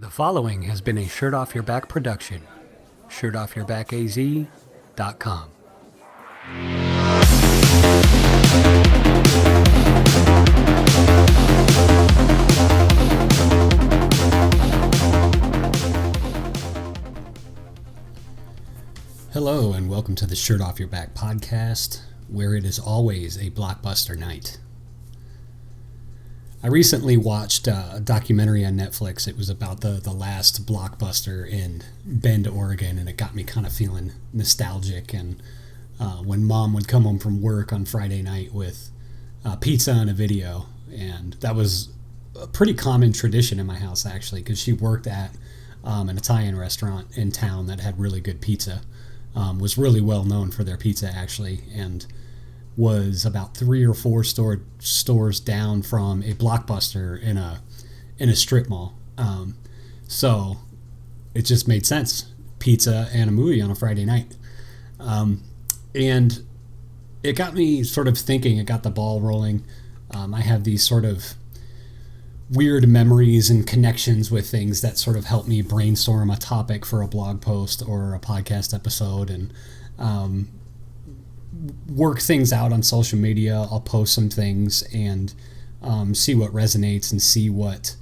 The following has been a Shirt Off Your Back production. ShirtOffYourBackAZ.com. Hello and welcome to the Shirt Off Your Back podcast, where it is always a blockbuster night. I recently watched a documentary on Netflix. It was about the last blockbuster in Bend, Oregon, and it got me kind of feeling nostalgic. And when Mom would come home from work on Friday night with pizza and a video, and that was a pretty common tradition in my house, actually, because she worked at an Italian restaurant in town that had really good pizza, was really well known for their pizza, actually, and was about 3 or 4 stores down from a Blockbuster in a strip mall. So it just made sense. Pizza and a movie on a Friday night. And it got me sort of thinking. It got the ball rolling. I have these sort of weird memories and connections with things that sort of help me brainstorm a topic for a blog post or a podcast episode, and work things out on social media. I'll post some things and see what resonates and see what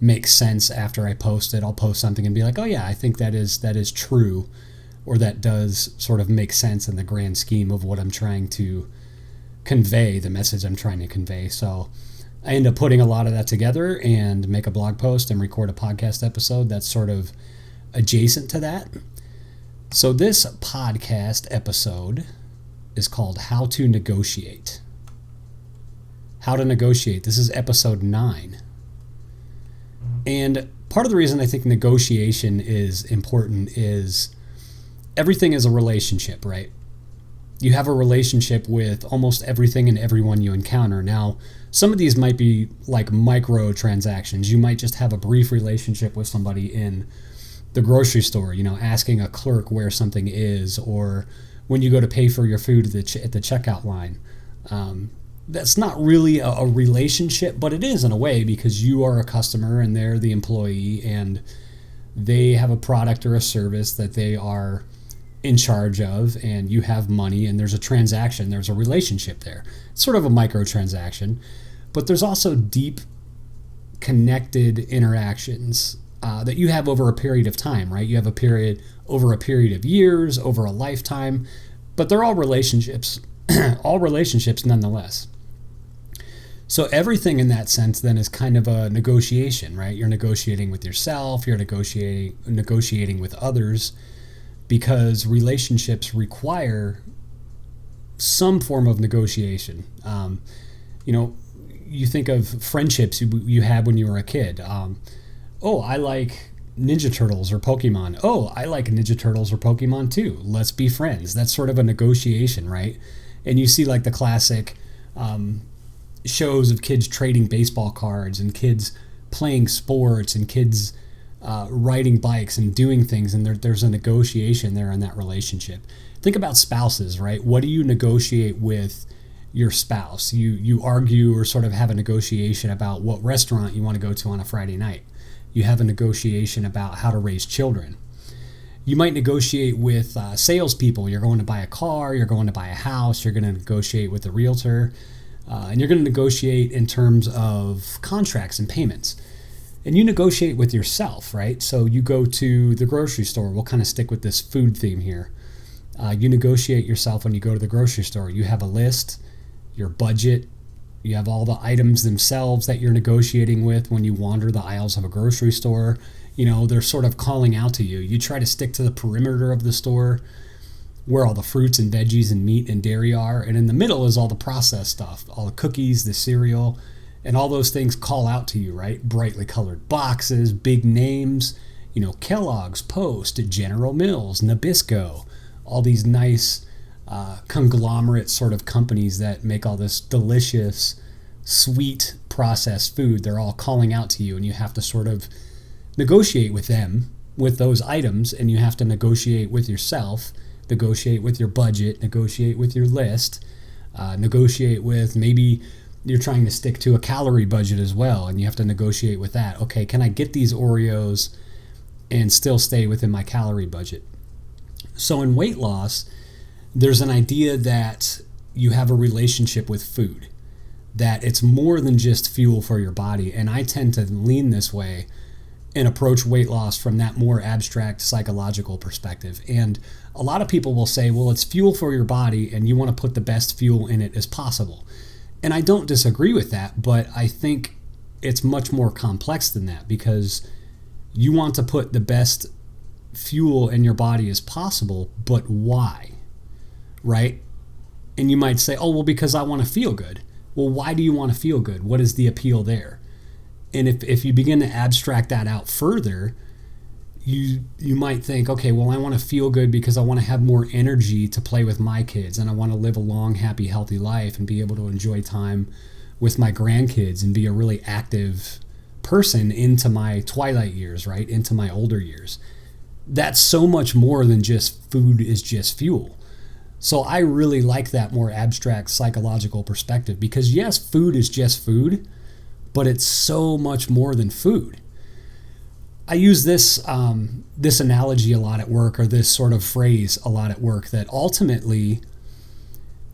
makes sense after I post it. I'll post something and be like, oh yeah, I think that is true, or that does sort of make sense in the grand scheme of what I'm trying to convey, the message I'm trying to convey. So I end up putting a lot of that together and make a blog post and record a podcast episode that's sort of adjacent to that. So this podcast episode is called How to Negotiate. How to Negotiate. This is episode 9. And part of the reason I think negotiation is important is everything is a relationship, right? You have a relationship with almost everything and everyone you encounter. Now, some of these might be like micro transactions. You might just have a brief relationship with somebody in the grocery store, asking a clerk where something is, or when you go to pay for your food at the checkout line. That's not really a relationship, but it is in a way, because you are a customer and they're the employee, and they have a product or a service that they are in charge of, and you have money, and there's a transaction, there's a relationship there. It's sort of a microtransaction, but there's also deep connected interactions that you have over a period of time, right? You have over a period of years, over a lifetime, but they're all relationships, all relationships nonetheless. So everything in that sense then is kind of a negotiation, right? You're negotiating with yourself, you're negotiating with others, because relationships require some form of negotiation. You think of friendships you had when you were a kid. Oh, I like Ninja Turtles or Pokemon. Oh, I like Ninja Turtles or Pokemon too. Let's be friends. That's sort of a negotiation, right? And you see like the classic shows of kids trading baseball cards, and kids playing sports, and kids riding bikes and doing things, and there's a negotiation there in that relationship. Think about spouses, right? What do you negotiate with your spouse? You argue or sort of have a negotiation about what restaurant you want to go to on a Friday night. You have a negotiation about how to raise children. You might negotiate with salespeople. You're going to buy a car, you're going to buy a house, you're going to negotiate with a realtor, and you're going to negotiate in terms of contracts and payments. And you negotiate with yourself, right? So you go to the grocery store. We'll kind of stick with this food theme here. You negotiate yourself when you go to the grocery store. You have a list, your budget, you have all the items themselves that you're negotiating with when you wander the aisles of a grocery store. They're sort of calling out to you. You try to stick to the perimeter of the store where all the fruits and veggies and meat and dairy are. And in the middle is all the processed stuff, all the cookies, the cereal, and all those things call out to you, right? Brightly colored boxes, big names, Kellogg's, Post, General Mills, Nabisco, all these nice conglomerate sort of companies that make all this delicious, sweet processed food. They're all calling out to you, and you have to sort of negotiate with them, with those items, and you have to negotiate with yourself, negotiate with your budget, negotiate with your list, negotiate with maybe you're trying to stick to a calorie budget as well, and you have to negotiate with that. Okay, can I get these Oreos and still stay within my calorie budget? So in weight loss, there's an idea that you have a relationship with food, that it's more than just fuel for your body. And I tend to lean this way and approach weight loss from that more abstract psychological perspective. And a lot of people will say, well, it's fuel for your body and you want to put the best fuel in it as possible. And I don't disagree with that, but I think it's much more complex than that, because you want to put the best fuel in your body as possible, but why? Right? And you might say, oh, well, because I want to feel good. Well, why do you want to feel good? What is the appeal there? And if you begin to abstract that out further, you might think, okay, well, I want to feel good because I want to have more energy to play with my kids, and I want to live a long, happy, healthy life and be able to enjoy time with my grandkids and be a really active person into my twilight years, right? Into my older years. That's so much more than just food is just fuel. So I really like that more abstract psychological perspective, because yes, food is just food, but it's so much more than food. I use this analogy a lot at work, or this sort of phrase a lot at work, that ultimately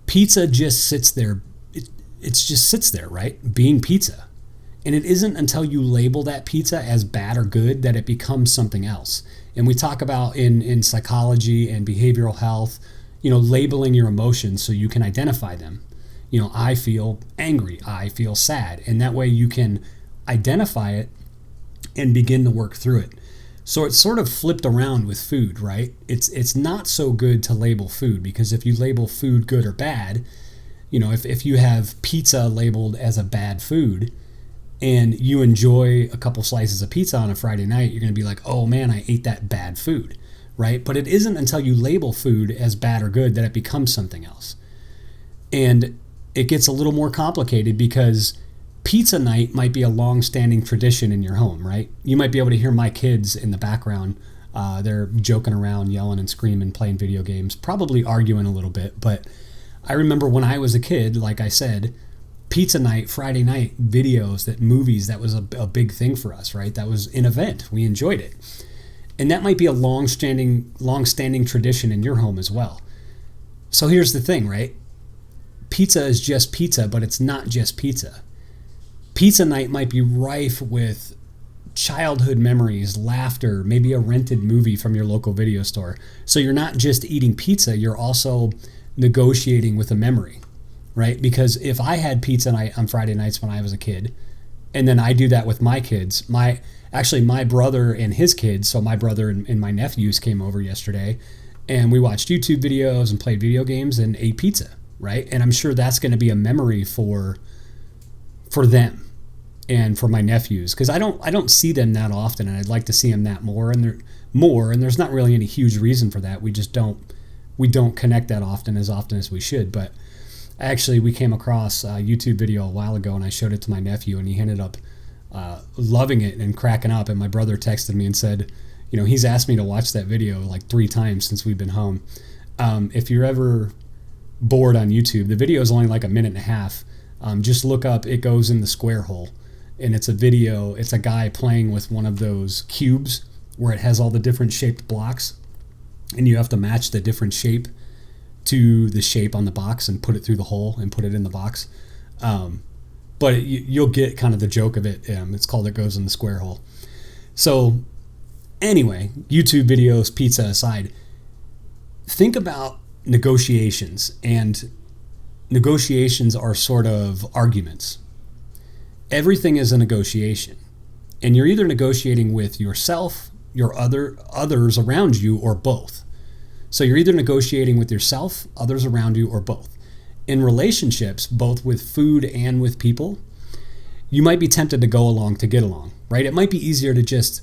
pizza just sits there. It just sits there, right? Being pizza. And it isn't until you label that pizza as bad or good that it becomes something else. And we talk about in psychology and behavioral health, labeling your emotions so you can identify them. I feel angry, I feel sad, and that way you can identify it and begin to work through it. So it's sort of flipped around with food, right? It's not so good to label food, because if you label food good or bad, if you have pizza labeled as a bad food and you enjoy a couple slices of pizza on a Friday night, you're going to be like, oh man, I ate that bad food, right? But it isn't until you label food as bad or good that it becomes something else. And it gets a little more complicated, because pizza night might be a long-standing tradition in your home, right? You might be able to hear my kids in the background. They're joking around, yelling and screaming, playing video games, probably arguing a little bit. But I remember when I was a kid, like I said, pizza night, Friday night videos, movies, that was a big thing for us, right? That was an event. We enjoyed it. And that might be a long-standing tradition in your home as well. So here's the thing, right? Pizza is just pizza, but it's not just pizza. Pizza night might be rife with childhood memories, laughter, maybe a rented movie from your local video store. So you're not just eating pizza, you're also negotiating with a memory, right? Because if I had pizza night on Friday nights when I was a kid, and then I do that with my kids, my brother and his kids, so my brother and my nephews came over yesterday, and we watched YouTube videos and played video games and ate pizza, right? And I'm sure that's going to be a memory for them and for my nephews, because I don't see them that often, and I'd like to see them that more, and there's not really any huge reason for that. We don't connect that often as we should. But actually, we came across a YouTube video a while ago, and I showed it to my nephew, and he ended up loving it and cracking up. And my brother texted me and said, he's asked me to watch that video like 3 times since we've been home. If you're ever bored on YouTube, the video is only like a minute and a half. Just look up It Goes in the Square Hole. And it's a video, it's a guy playing with one of those cubes where it has all the different shaped blocks, and you have to match the different shape to the shape on the box and put it through the hole and put it in the box. But you'll get kind of the joke of it. It's called It Goes in the Square Hole. So anyway, YouTube videos, pizza aside, think about negotiations. And negotiations are sort of arguments. Everything is a negotiation. And you're either negotiating with yourself, others around you, or both. So you're either negotiating with yourself, others around you, or both. In relationships, both with food and with people, you might be tempted to go along to get along, right? It might be easier to just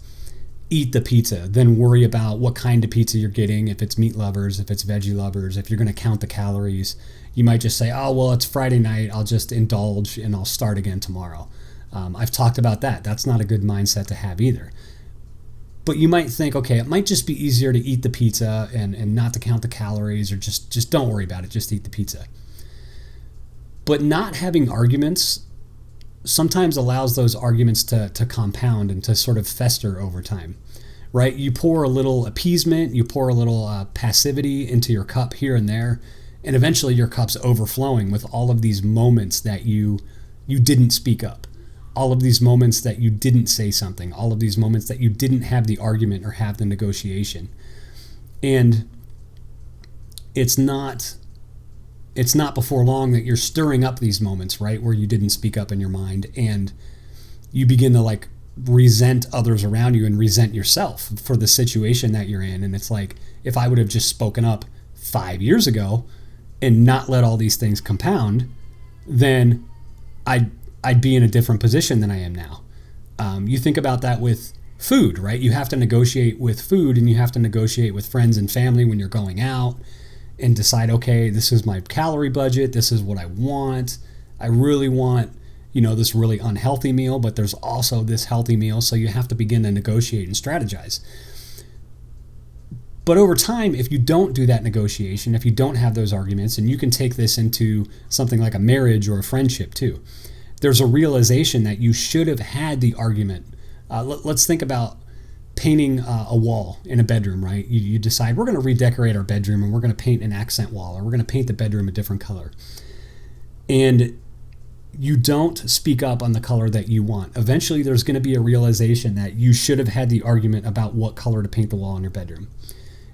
eat the pizza than worry about what kind of pizza you're getting, if it's meat lovers, if it's veggie lovers, if you're going to count the calories. You might just say, oh, well, it's Friday night, I'll just indulge and I'll start again tomorrow. I've talked about that. That's not a good mindset to have either. But you might think, okay, it might just be easier to eat the pizza and not to count the calories, or just don't worry about it, just eat the pizza. But not having arguments sometimes allows those arguments to compound and to sort of fester over time, right? You pour a little appeasement, you pour a little passivity into your cup here and there, and eventually your cup's overflowing with all of these moments that you didn't speak up, all of these moments that you didn't say something, all of these moments that you didn't have the argument or have the negotiation. And it's not before long that you're stirring up these moments, right, where you didn't speak up in your mind, and you begin to like resent others around you and resent yourself for the situation that you're in. And it's like, if I would have just spoken up 5 years ago and not let all these things compound, then I'd be in a different position than I am now. You think about that with food, right? You have to negotiate with food, and you have to negotiate with friends and family when you're going out, and decide, okay, this is my calorie budget. This is what I want. I really want, this really unhealthy meal, but there's also this healthy meal. So you have to begin to negotiate and strategize. But over time, if you don't do that negotiation, if you don't have those arguments, and you can take this into something like a marriage or a friendship too, there's a realization that you should have had the argument. Let's think about painting a wall in a bedroom, right? You decide we're going to redecorate our bedroom and we're going to paint an accent wall, or we're going to paint the bedroom a different color. And you don't speak up on the color that you want. Eventually, there's going to be a realization that you should have had the argument about what color to paint the wall in your bedroom.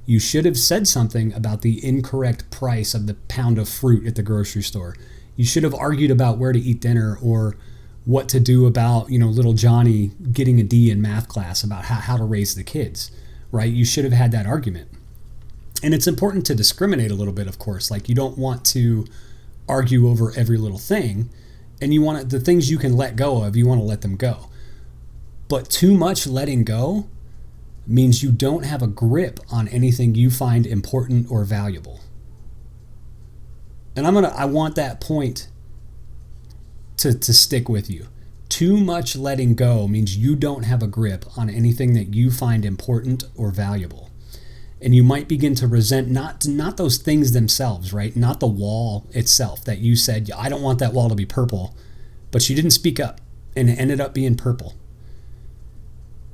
You should have said something about the incorrect price of the pound of fruit at the grocery store. You should have argued about where to eat dinner, or what to do about, little Johnny getting a D in math class, about how to raise the kids, right? You should have had that argument. And it's important to discriminate a little bit, of course. Like, you don't want to argue over every little thing, and you want the things you can let go of, you want to let them go. But too much letting go means you don't have a grip on anything you find important or valuable. And I want that point to stick with you. Too much letting go means you don't have a grip on anything that you find important or valuable. And you might begin to resent not those things themselves, right? Not the wall itself that you said, I don't want that wall to be purple, but you didn't speak up and it ended up being purple.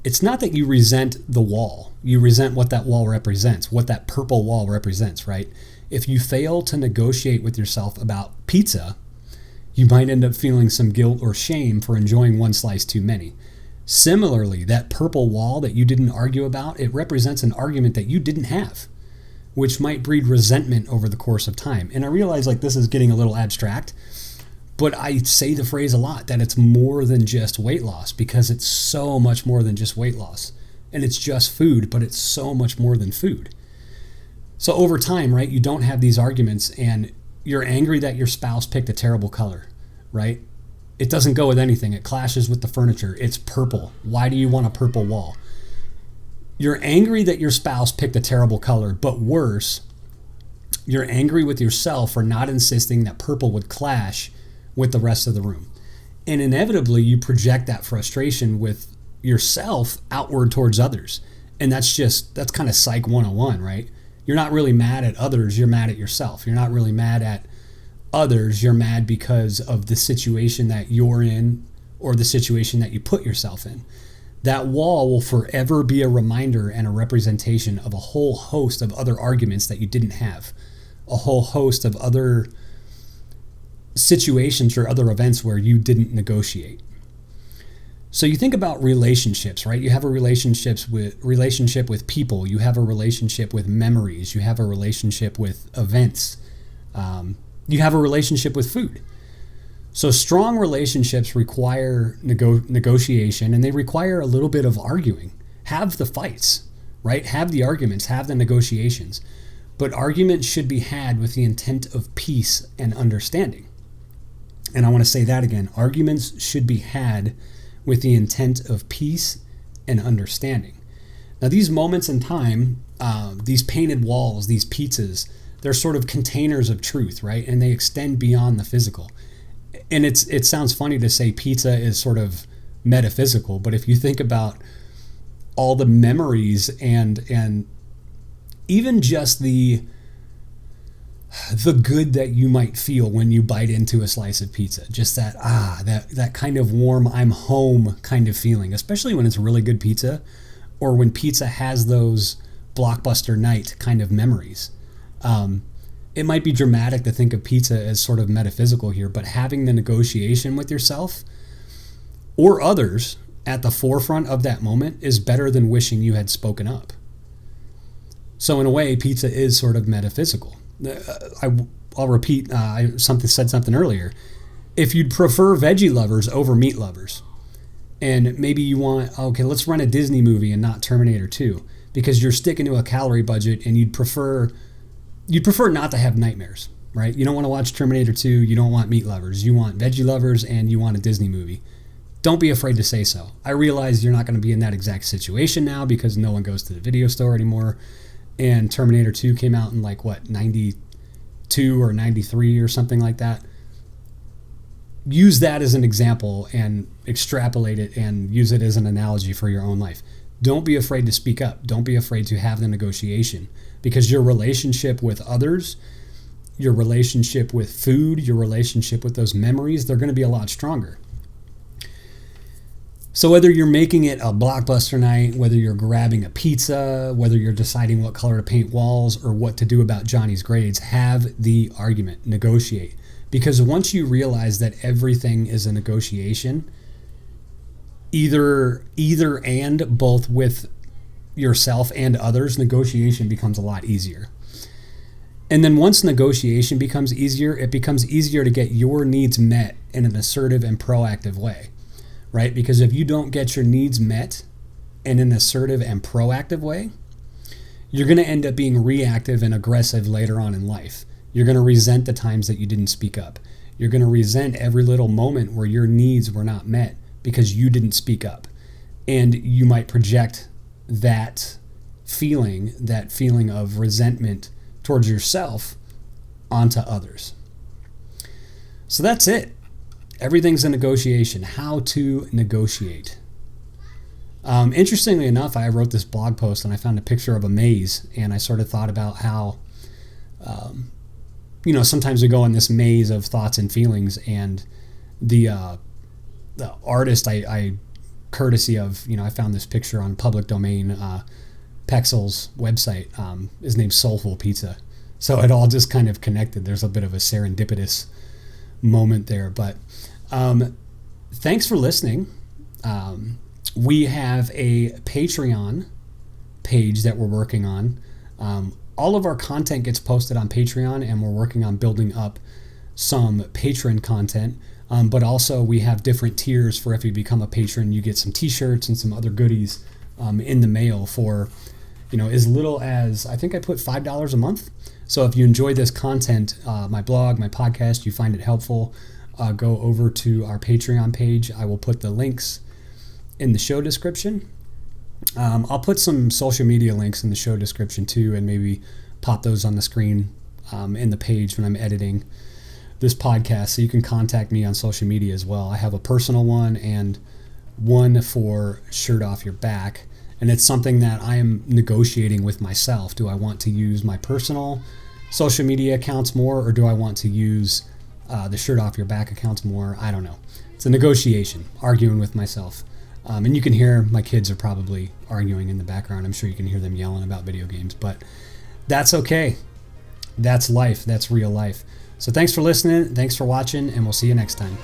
It's not that you resent the wall. You resent what that wall represents, what that purple wall represents, right? If you fail to negotiate with yourself about pizza, you might end up feeling some guilt or shame for enjoying one slice too many. Similarly, that purple wall that you didn't argue about, it represents an argument that you didn't have, which might breed resentment over the course of time. And I realize this is getting a little abstract, but I say the phrase a lot that it's more than just weight loss, because it's so much more than just weight loss. And it's just food, but it's so much more than food. So over time, right, you don't have these arguments, and you're angry that your spouse picked a terrible color, right? It doesn't go with anything. It clashes with the furniture. It's purple. Why do you want a purple wall? You're angry that your spouse picked a terrible color, but worse, you're angry with yourself for not insisting that purple would clash with the rest of the room. And inevitably, you project that frustration with yourself outward towards others. And that's kind of Psych 101, right? You're not really mad at others, you're mad at yourself. You're not really mad at others, you're mad because of the situation that you're in, or the situation that you put yourself in. That wall will forever be a reminder and a representation of a whole host of other arguments that you didn't have, a whole host of other situations or other events where you didn't negotiate. So you think about relationships, right? You have a relationship with people. You have a relationship with memories. You have a relationship with events. You have a relationship with food. So strong relationships require negotiation, and they require a little bit of arguing. Have the fights, right? Have the arguments, have the negotiations. But arguments should be had with the intent of peace and understanding. And I want to say that again. Arguments should be had with the intent of peace and understanding. Now, these moments in time, these painted walls, these pizzas, they're sort of containers of truth, right? And they extend beyond the physical. And it sounds funny to say pizza is sort of metaphysical, but if you think about all the memories and even just the the good that you might feel when you bite into a slice of pizza. Just that kind of warm, I'm home kind of feeling, especially when it's really good pizza or when pizza has those blockbuster night kind of memories. It might be dramatic to think of pizza as sort of metaphysical here, but having the negotiation with yourself or others at the forefront of that moment is better than wishing you had spoken up. So in a way, pizza is sort of metaphysical. I'll repeat, I said something earlier. If you'd prefer veggie lovers over meat lovers, and maybe you want, okay, let's run a Disney movie and not Terminator 2, because you're sticking to a calorie budget and you'd prefer not to have nightmares, right? You don't want to watch Terminator 2, you don't want meat lovers, you want veggie lovers, and you want a Disney movie. Don't be afraid to say so. I realize you're not going to be in that exact situation now because no one goes to the video store anymore. And Terminator 2 came out in 92 or 93 or something like that. Use that as an example and extrapolate it and use it as an analogy for your own life. Don't be afraid to speak up. Don't be afraid to have the negotiation, because your relationship with others, your relationship with food, your relationship with those memories, they're going to be a lot stronger. So whether you're making it a blockbuster night, whether you're grabbing a pizza, whether you're deciding what color to paint walls or what to do about Johnny's grades, have the argument, negotiate. Because once you realize that everything is a negotiation, either and both with yourself and others, negotiation becomes a lot easier. And then once negotiation becomes easier, it becomes easier to get your needs met in an assertive and proactive way. Right? Because if you don't get your needs met in an assertive and proactive way, you're going to end up being reactive and aggressive later on in life. You're going to resent the times that you didn't speak up. You're going to resent every little moment where your needs were not met because you didn't speak up. And you might project that feeling of resentment towards yourself onto others. So that's it. Everything's a negotiation. How to negotiate. Interestingly enough, I wrote this blog post and I found a picture of a maze, and I sort of thought about how, sometimes we go in this maze of thoughts and feelings, and the artist I courtesy of, I found this picture on public domain, Pexel's website, is named Soulful Pizza. So it all just kind of connected. There's a bit of a serendipitous moment there, but thanks for listening. We have a Patreon page that we're working on. All of our content gets posted on Patreon, and we're working on building up some patron content. But also we have different tiers for if you become a patron. You get some t-shirts and some other goodies in the mail for, as little as, I think I put $5 a month. So if you enjoy this content, my blog, my podcast, you find it helpful, go over to our Patreon page. I will put the links in the show description. I'll put some social media links in the show description too, and maybe pop those on the screen in the page when I'm editing this podcast, so you can contact me on social media as well. I have a personal one and one for Shirt Off Your Back, and it's something that I am negotiating with myself. Do I want to use my personal social media accounts more, or do I want to use the Shirt Off Your Back accounts more? I don't know. It's a negotiation, arguing with myself. And you can hear my kids are probably arguing in the background. I'm sure you can hear them yelling about video games, but that's okay. That's life. That's real life. So thanks for listening. Thanks for watching, and we'll see you next time.